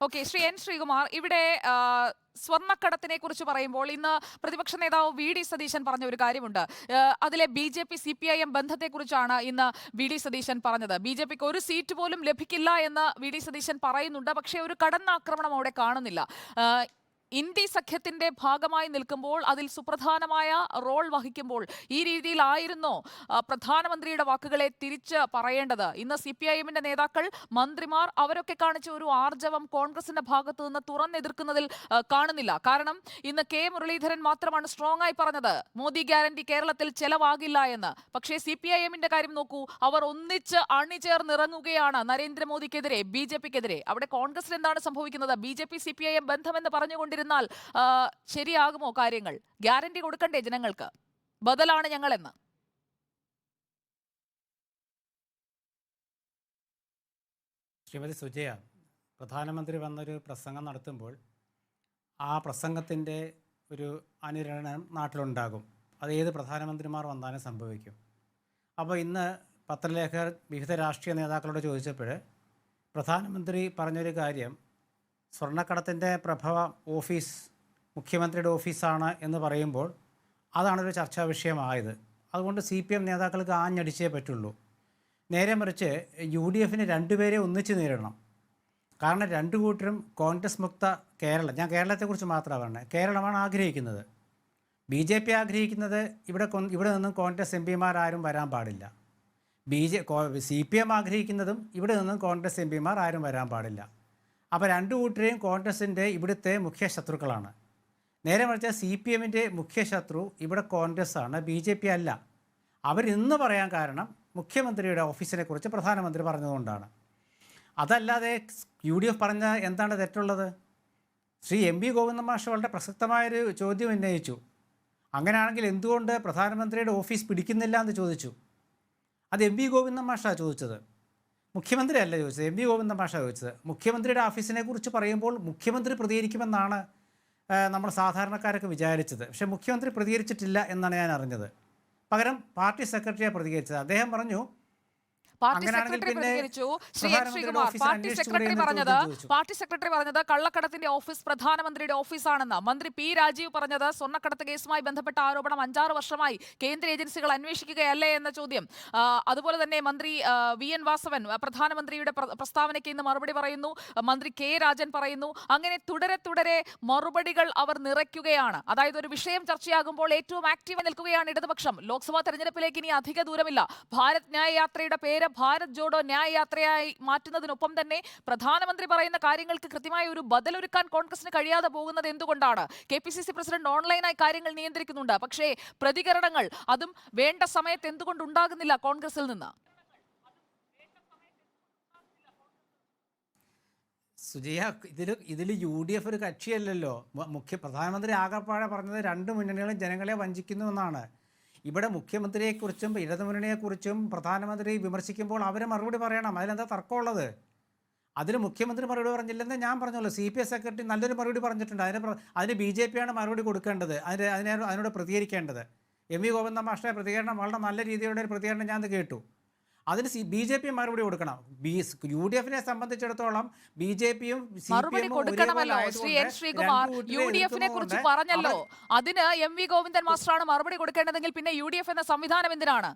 Okay, Shri N Sreekumar, ഇവിടെ സ്വർണ്ണക്കടത്തിനെ കുറിച്ച് പറയുമ്പോൾ ഇന്ന് പ്രതിപക്ഷ നേതാവ് വി ഡി സതീശൻ പറഞ്ഞ ഒരു കാര്യമുണ്ട്. അതിലെ ബി ജെ പി CPIM ബന്ധത്തെക്കുറിച്ചാണ് ഇന്ന് വി ഡി സതീശൻ പറഞ്ഞത്. ബി ജെ പിക്ക് ഒരു സീറ്റ് പോലും ലഭിക്കില്ല എന്ന് വി ഡി സതീശൻ പറയുന്നുണ്ട്. പക്ഷേ ഒരു കടന്നാക്രമണം അവിടെ കാണുന്നില്ല. ഇന്ത്യ സഖ്യത്തിന്റെ ഭാഗമായി നിൽക്കുമ്പോൾ അതിൽ സുപ്രധാനമായ റോൾ വഹിക്കുമ്പോൾ ഈ രീതിയിലായിരുന്നോ പ്രധാനമന്ത്രിയുടെ വാക്കുകളെ തിരിച്ച് പറയേണ്ടത്? ഇന്ന് CPIMന്റെ നേതാക്കൾ, മന്ത്രിമാർ അവരൊക്കെ കാണിച്ച ഒരു ആർജവം കോൺഗ്രസിന്റെ ഭാഗത്തു നിന്ന് തുറന്നെതിർക്കുന്നതിൽ കാണുന്നില്ല. കാരണം ഇന്ന് കെ മുരളീധരൻ മാത്രമാണ് സ്ട്രോങ് ആയി പറഞ്ഞത് മോദി ഗ്യാരണ്ടി കേരളത്തിൽ ചെലവാകില്ല എന്ന്. പക്ഷേ CPIMന്റെ കാര്യം നോക്കൂ, അവർ ഒന്നിച്ച് അണിചേർന്നിറങ്ങുകയാണ് നരേന്ദ്രമോദിക്കെതിരെ, BJPക്കെതിരെ. അവിടെ കോൺഗ്രസിൽ എന്താണ് സംഭവിക്കുന്നത്? BJP CPIM ബന്ധമെന്ന് പറഞ്ഞുകൊണ്ടിരുന്നാൽ ശരിയാകുമോ കാര്യങ്ങൾ? ഗ്യാരണ്ടി കൊടുക്കണ്ടേ ജനങ്ങൾക്ക്? ബദലാണ് ഞങ്ങളെന്ന്. ശ്രീമതി സുജയ, പ്രധാനമന്ത്രി വന്നൊരു പ്രസംഗം നടത്തുമ്പോൾ ആ പ്രസംഗത്തിൻ്റെ ഒരു അനുരണനം നാട്ടിലുണ്ടാകും. അത് ഏത് പ്രധാനമന്ത്രിമാർ വന്നാലും സംഭവിക്കും. അപ്പോൾ ഇന്ന് പത്രലേഖകർ വിവിധ രാഷ്ട്രീയ നേതാക്കളോട് ചോദിച്ചപ്പോൾ പ്രധാനമന്ത്രി പറഞ്ഞൊരു കാര്യം, സ്വർണ്ണക്കടത്തിൻ്റെ പ്രഭവ ഓഫീസ് മുഖ്യമന്ത്രിയുടെ ഓഫീസാണ് എന്ന് പറയുമ്പോൾ അതാണൊരു ചർച്ചാ വിഷയമായത്. അതുകൊണ്ട് CPM നേതാക്കൾക്ക് ആഞ്ഞടിച്ചേ പറ്റുള്ളൂ. നേരെ മറിച്ച് UDFന് രണ്ടുപേരെ ഒന്നിച്ച് നേരിടണം. കാരണം രണ്ടു കൂട്ടരും കോൺഗ്രസ് മുക്ത കേരളം, ഞാൻ കേരളത്തെക്കുറിച്ച് മാത്രമാണ് പറഞ്ഞത്, കേരളമാണ് ആഗ്രഹിക്കുന്നത്. BJP ആഗ്രഹിക്കുന്നത് ഇവിടെ നിന്നും കോൺഗ്രസ് MPമാർ ആരും വരാൻ പാടില്ല. CPM ആഗ്രഹിക്കുന്നതും ഇവിടെ നിന്നും കോൺഗ്രസ് MPമാർ ആരും വരാൻ പാടില്ല. അപ്പോൾ രണ്ടു കൂട്ടരെയും കോൺഗ്രസിൻ്റെ ഇവിടുത്തെ മുഖ്യ ശത്രുക്കളാണ്. നേരെ മറിച്ച് CPMൻ്റെ മുഖ്യ ശത്രു ഇവിടെ കോൺഗ്രസ് ആണ്, BJP അല്ല. അവരിന്ന് പറയാൻ കാരണം മുഖ്യമന്ത്രിയുടെ ഓഫീസിനെ കുറിച്ച് പ്രധാനമന്ത്രി പറഞ്ഞതുകൊണ്ടാണ്. അതല്ലാതെ UDF പറഞ്ഞ എന്താണ് തെറ്റുള്ളത്? ശ്രീ MV ഗോവിന്ദൻ മാഷ് വളരെ പ്രസക്തമായൊരു ചോദ്യം ഉന്നയിച്ചു. അങ്ങനെയാണെങ്കിൽ എന്തുകൊണ്ട് പ്രധാനമന്ത്രിയുടെ ഓഫീസ് പിടിക്കുന്നില്ല എന്ന് ചോദിച്ചു. അത് MV ഗോവിന്ദൻ മാഷാണ് ചോദിച്ചത്, മുഖ്യമന്ത്രി അല്ല ചോദിച്ചത്. MV ഗോവിന്ദൻ മാഷാണ് ചോദിച്ചത്. മുഖ്യമന്ത്രിയുടെ ഓഫീസിനെ കുറിച്ച് പറയുമ്പോൾ മുഖ്യമന്ത്രി പ്രതികരിക്കുമെന്നാണ് നമ്മൾ സാധാരണക്കാരൊക്കെ വിചാരിച്ചത്. പക്ഷേ മുഖ്യമന്ത്രി പ്രതികരിച്ചിട്ടില്ല എന്നാണ് ഞാൻ അറിഞ്ഞത്. പകരം പാർട്ടി സെക്രട്ടറിയാണ് പ്രതികരിച്ചത്. അദ്ദേഹം പറഞ്ഞു, പാർട്ടി സെക്രട്ടറി പ്രതികരിച്ചു. Shri N Sreekumar, party secretary പറഞ്ഞത് കള്ളക്കടത്തിന്റെ ഓഫീസ് പ്രധാനമന്ത്രിയുടെ ഓഫീസാണെന്ന്. മന്ത്രി P രാജീവ് പറഞ്ഞത് സ്വർണ്ണക്കടത്ത് കേസുമായി ബന്ധപ്പെട്ട ആരോപണം 5-6 വർഷമായി കേന്ദ്ര ഏജൻസികൾ അന്വേഷിക്കുകയല്ലേ എന്ന ചോദ്യം. അതുപോലെ തന്നെ മന്ത്രി VN വാസവൻ പ്രധാനമന്ത്രിയുടെ പ്രസ്താവനയ്ക്ക് ഇന്ന് മറുപടി പറയുന്നു. മന്ത്രി K രാജൻ പറയുന്നു. അങ്ങനെ തുടരെ മറുപടികൾ അവർ നിറയ്ക്കുകയാണ്. അതായത് ഒരു വിഷയം ചർച്ചയാകുമ്പോൾ ഏറ്റവും ആക്റ്റീവായി നിൽക്കുകയാണ് ഇടതുപക്ഷം. ലോക്സഭാ തെരഞ്ഞെടുപ്പിലേക്ക് ഇനി അധിക ദൂരമില്ല. ഭാരത് ന്യായ യാത്രയുടെ പേര് ഭാരത് ജോഡോ ന്യായ യാത്രയായി മാറ്റുന്നതിനൊപ്പം തന്നെ പ്രധാനമന്ത്രി പറയുന്ന കാര്യങ്ങൾക്ക് കൃത്യമായ ഒരു ബദലൊരുക്കാൻ കോൺഗ്രസിന് കഴിയാതെ പോകുന്നത് എന്തുകൊണ്ടാണ്? KPCC പ്രസിഡന്റ് ഓൺലൈനായി കാര്യങ്ങൾ നിയന്ത്രിക്കുന്നുണ്ട്. പക്ഷേ പ്രതികരണങ്ങൾ അതും വേണ്ട സമയത്ത് എന്തുകൊണ്ട് ഉണ്ടാകുന്നില്ല കോൺഗ്രസിൽ നിന്ന്? സുജയ, ഇതിൽ UDF ഒരു കക്ഷിയല്ലല്ലോ. പ്രധാനമന്ത്രി ആകപ്പാടെ പറഞ്ഞത് രണ്ട് മുന്നണികളും ജനങ്ങളെ വഞ്ചിക്കുന്നു എന്നാണ്. ഇവിടെ മുഖ്യമന്ത്രിയെക്കുറിച്ചും ഇടതുമുന്നണിയെക്കുറിച്ചും പ്രധാനമന്ത്രി വിമർശിക്കുമ്പോൾ അവർ മറുപടി പറയണം. അതിലെന്താ തർക്കമുള്ളത്? അതിന് മുഖ്യമന്ത്രി മറുപടി പറഞ്ഞില്ലെന്ന് ഞാൻ പറഞ്ഞല്ലോ. CPI സെക്രട്ടറി നല്ലൊരു മറുപടി പറഞ്ഞിട്ടുണ്ട്. അതിന് BJP ആണ് മറുപടി കൊടുക്കേണ്ടത്, അതിനോട് പ്രതികരിക്കേണ്ടത്. MV ഗോവിന്ദൻ മാഷ്ടേ പ്രതികരണം വളരെ നല്ല രീതിയിലുള്ള ഒരു പ്രതികരണം ഞാൻ കേട്ടു. അതിന് BJP മറുപടി കൊടുക്കണം. UDFനെ സംബന്ധിച്ചിടത്തോളം BJPയും മറുപടി കൊടുക്കണമല്ലോ. ശ്രീ എൻ ശ്രീകുമാർ, UDFനെ കുറിച്ച് പറഞ്ഞല്ലോ. അതിന് MV ഗോവിന്ദൻ മാസ്റ്ററാണ് മറുപടി കൊടുക്കേണ്ടതെങ്കിൽ പിന്നെ UDF എന്ന സംവിധാനം എന്തിനാണ്?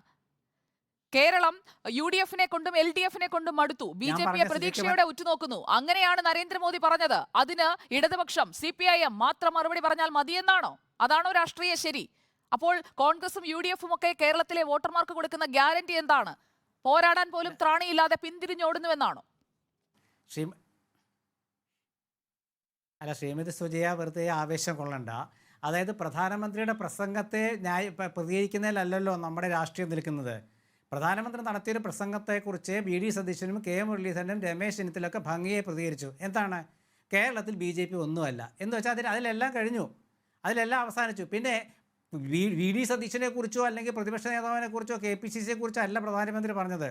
കേരളം UDFനെ കൊണ്ടും LDFനെ കൊണ്ടും മടുത്തു. BJPയെ പ്രതീക്ഷയോടെ ഉറ്റുനോക്കുന്നു. അങ്ങനെയാണ് നരേന്ദ്രമോദി പറഞ്ഞത്. അതിന് ഇടതുപക്ഷം CPIM മാത്രം മറുപടി പറഞ്ഞാൽ മതിയെന്നാണോ? അതാണോ രാഷ്ട്രീയ ശരി? അപ്പോൾ കോൺഗ്രസും UDFും ഒക്കെ കേരളത്തിലെ വോട്ടർമാർക്ക് കൊടുക്കുന്ന ഗ്യാരണ്ടി എന്താണ്? പോരാടാൻ പോലും ത്രാണിയില്ലാതെ പിന്തിരിഞ്ഞോടുന്നുവെന്നാണോ? ശ്രീമതി സുജയ, വെറുതെ ആവേശം കൊള്ളണ്ട. അതായത് പ്രധാനമന്ത്രിയുടെ പ്രസംഗത്തെ പ്രതികരിക്കുന്നതിലല്ലല്ലോ നമ്മുടെ രാഷ്ട്രീയം നിൽക്കുന്നത്. പ്രധാനമന്ത്രി നടത്തിയൊരു പ്രസംഗത്തെക്കുറിച്ച് വി ഡി സതീശനും കെ മുരളീധരനും രമേശ് ചെന്നിത്തലൊക്കെ ഭംഗിയെ പ്രതികരിച്ചു. എന്താണ്? കേരളത്തിൽ BJP ഒന്നുമല്ല എന്ന് വെച്ചാൽ അതിലെല്ലാം കഴിഞ്ഞു, അതിലെല്ലാം അവസാനിച്ചു. പിന്നെ വി ഡി സതീശനെ കുറിച്ചോ അല്ലെങ്കിൽ പ്രതിപക്ഷ നേതാവിനെ കുറിച്ചോ KPCCയെ കുറിച്ചോ അല്ല പ്രധാനമന്ത്രി പറഞ്ഞത്.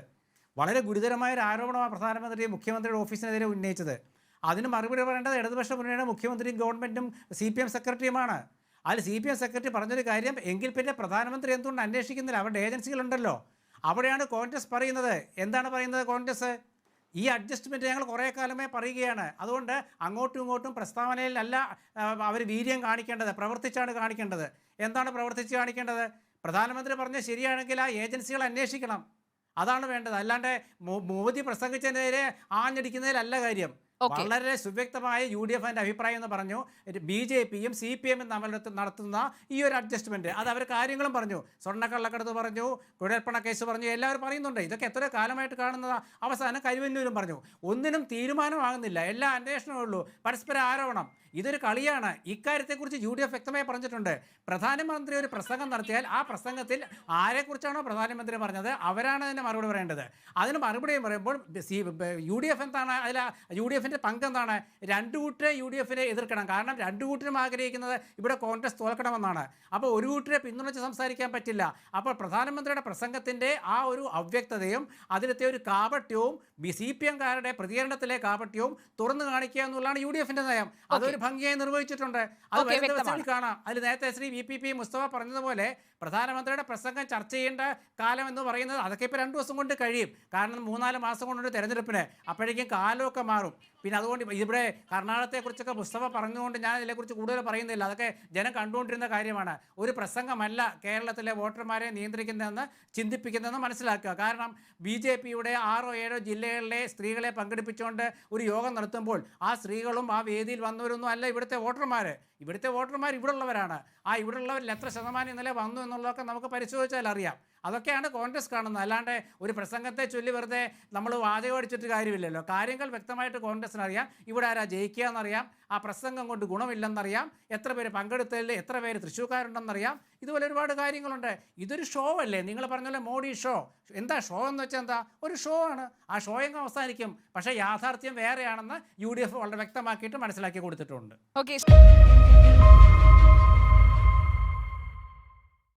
വളരെ ഗുരുതരമായൊരു ആരോപണമാണ് പ്രധാനമന്ത്രി മുഖ്യമന്ത്രിയുടെ ഓഫീസിനെതിരെ ഉന്നയിച്ചത്. അതിന് മറുപടി പറയേണ്ടത് ഇടതുപക്ഷ മുന്നണിയുടെ മുഖ്യമന്ത്രിയും ഗവൺമെൻറ്റും CPM സെക്രട്ടറിയുമാണ്. അതിൽ CPM സെക്രട്ടറി പറഞ്ഞൊരു കാര്യം, എങ്കിൽ പിന്നെ പ്രധാനമന്ത്രി എന്തുകൊണ്ട് അന്വേഷിക്കുന്നില്ല? അവരുടെ ഏജൻസികളുണ്ടല്ലോ. അവിടെയാണ് കോൺഗ്രസ് പറയുന്നത്. എന്താണ് പറയുന്നത് കോൺഗ്രസ്? ഈ അഡ്ജസ്റ്റ്മെൻറ്റ് ഞങ്ങൾ കുറേ കാലമേ പറയുകയാണ്. അതുകൊണ്ട് അങ്ങോട്ടും ഇങ്ങോട്ടും പ്രസ്താവനയിലല്ല അവർ വീര്യം കാണിക്കേണ്ടത്, പ്രവർത്തിച്ചാണ് കാണിക്കേണ്ടത്. എന്താണ് പ്രവർത്തിച്ച് കാണിക്കേണ്ടത്? പ്രധാനമന്ത്രി പറഞ്ഞ ശരിയാണെങ്കിൽ ആ ഏജൻസികൾ അന്വേഷിക്കണം, അതാണ് വേണ്ടത്. അല്ലാണ്ട് മോദി പ്രസംഗിച്ചതിനെതിരെ ആഞ്ഞടിക്കുന്നതിലല്ല കാര്യം. വളരെ സുവ്യക്തമായ UDF അഭിപ്രായം എന്ന് പറഞ്ഞു. BJPയും CPMും തമ്മിൽ നടത്തുന്ന ഈ ഒരു അഡ്ജസ്റ്റ്മെൻറ്റ്, അത് അവർ കാര്യങ്ങളും പറഞ്ഞു. സ്വർണ്ണക്കള്ളക്കടത്ത് പറഞ്ഞു, കുഴൽപ്പണ കേസ് പറഞ്ഞു, എല്ലാവരും പറയുന്നുണ്ട്. ഇതൊക്കെ എത്ര കാലമായിട്ട് കാണുന്നതാ. അവസാനം കരുവന്നൂരും പറഞ്ഞു. ഒന്നിനും തീരുമാനമാകുന്നില്ല, എല്ലാ അന്വേഷണമേ ഉള്ളൂ, പരസ്പര ആരോപണം. ഇതൊരു കളിയാണ്. ഇക്കാര്യത്തെക്കുറിച്ച് UDF വ്യക്തമായി പറഞ്ഞിട്ടുണ്ട്. പ്രധാനമന്ത്രി ഒരു പ്രസംഗം നടത്തിയാൽ ആ പ്രസംഗത്തിൽ ആരെക്കുറിച്ചാണോ പ്രധാനമന്ത്രി പറഞ്ഞത് അവരാണ് അതിന് മറുപടി പറയേണ്ടത്. അതിന് മറുപടി പറയുമ്പോൾ UDF എന്താണ്, അതിൽ UDFിൻ്റെ പങ്കെന്താണ്? രണ്ടു കൂട്ടരെ UDFിനെ എതിർക്കണം. കാരണം രണ്ടു കൂട്ടരും ആഗ്രഹിക്കുന്നത് ഇവിടെ കോൺഗ്രസ് തോൽക്കണമെന്നാണ്. അപ്പോൾ ഒരു കൂട്ടരെ പിന്തുണച്ച് സംസാരിക്കാൻ പറ്റില്ല. അപ്പോൾ പ്രധാനമന്ത്രിയുടെ പ്രസംഗത്തിൻ്റെ ആ ഒരു അവ്യക്തതയും അതിലത്തെ ഒരു കാപട്യവും CPMകാരുടെ പ്രതികരണത്തിലെ കാപട്യവും തുറന്നു കാണിക്കുക എന്നുള്ളതാണ് UDFിൻ്റെ നയം. അതൊരു ഭംഗിയായി നിർവഹിച്ചിട്ടുണ്ട്. അത് വരുന്ന ദിവസങ്ങളിൽ കാണാം. അതിൽ നേരത്തെ ശ്രീ VPP മുസ്തഫ പറഞ്ഞതുപോലെ പ്രധാനമന്ത്രിയുടെ പ്രസംഗം ചർച്ച ചെയ്യേണ്ട കാലം എന്ന് പറയുന്നത് അതൊക്കെ ഇപ്പോൾ 2 ദിവസം കൊണ്ട് കഴിയും. കാരണം 3-4 മാസം കൊണ്ടൊരു തെരഞ്ഞെടുപ്പിന്, അപ്പോഴേക്കും കാലമൊക്കെ മാറും. പിന്നെ അതുകൊണ്ട് ഇവിടെ കർണാടകത്തെക്കുറിച്ചൊക്കെ മുസ്തഫ പറഞ്ഞുകൊണ്ട് ഞാൻ ഇതിനെക്കുറിച്ച് കൂടുതൽ പറയുന്നില്ല. അതൊക്കെ ജനം കണ്ടുകൊണ്ടിരുന്ന കാര്യമാണ്. ഒരു പ്രസംഗമല്ല കേരളത്തിലെ വോട്ടർമാരെ നിയന്ത്രിക്കുന്നതെന്ന് ചിന്തിപ്പിക്കുന്നതെന്ന് മനസ്സിലാക്കുക. കാരണം BJPയുടെ 6-7 ജില്ലകളിലെ സ്ത്രീകളെ പങ്കെടുപ്പിച്ചുകൊണ്ട് ഒരു യോഗം നടത്തുമ്പോൾ ആ സ്ത്രീകളും ആ വേദിയിൽ വന്നവരൊന്നും അല്ല ഇവിടുത്തെ വോട്ടർമാർ. ഇവിടുത്തെ വോട്ടർമാർ ഇവിടെ ഉള്ളവരാണ്. ആ ഇവിടെ ഉള്ളവരിൽ എത്ര ശതമാനം ഇന്നലെ വന്നു എന്നുള്ളതൊക്കെ നമുക്ക് പരിശോധിച്ചാൽ അറിയാം. അതൊക്കെയാണ് കോൺഗ്രസ് കാണുന്നത്. അല്ലാണ്ട് ഒരു പ്രസംഗത്തെ ചൊല്ലി വെറുതെ നമ്മൾ വാചകം അടിച്ചിട്ട് കാര്യമില്ലല്ലോ. കാര്യങ്ങൾ വ്യക്തമായിട്ട് കോൺഗ്രസിന് അറിയാം. ഇവിടെ ആരാ ജയിക്കുക എന്നറിയാം, ആ പ്രസംഗം കൊണ്ട് ഗുണമില്ലെന്നറിയാം, എത്ര പേര് പങ്കെടുത്തതിൽ എത്ര പേര് തൃശ്ശൂർക്കാരുണ്ടെന്നറിയാം. ഇതുപോലെ ഒരുപാട് കാര്യങ്ങളുണ്ട്. ഇതൊരു ഷോ അല്ലേ? നിങ്ങൾ പറഞ്ഞ പോലെ മോഡി ഷോ. എന്താ ഷോ എന്ന് വെച്ചാൽ എന്താ? ഒരു ഷോ ആണ്. ആ ഷോ എങ്ങ് അവസാനിക്കും. പക്ഷേ യാഥാർത്ഥ്യം വേറെയാണെന്ന് UDF വളരെ വ്യക്തമാക്കിയിട്ട് മനസ്സിലാക്കി കൊടുത്തിട്ടുണ്ട്. ഓക്കെ.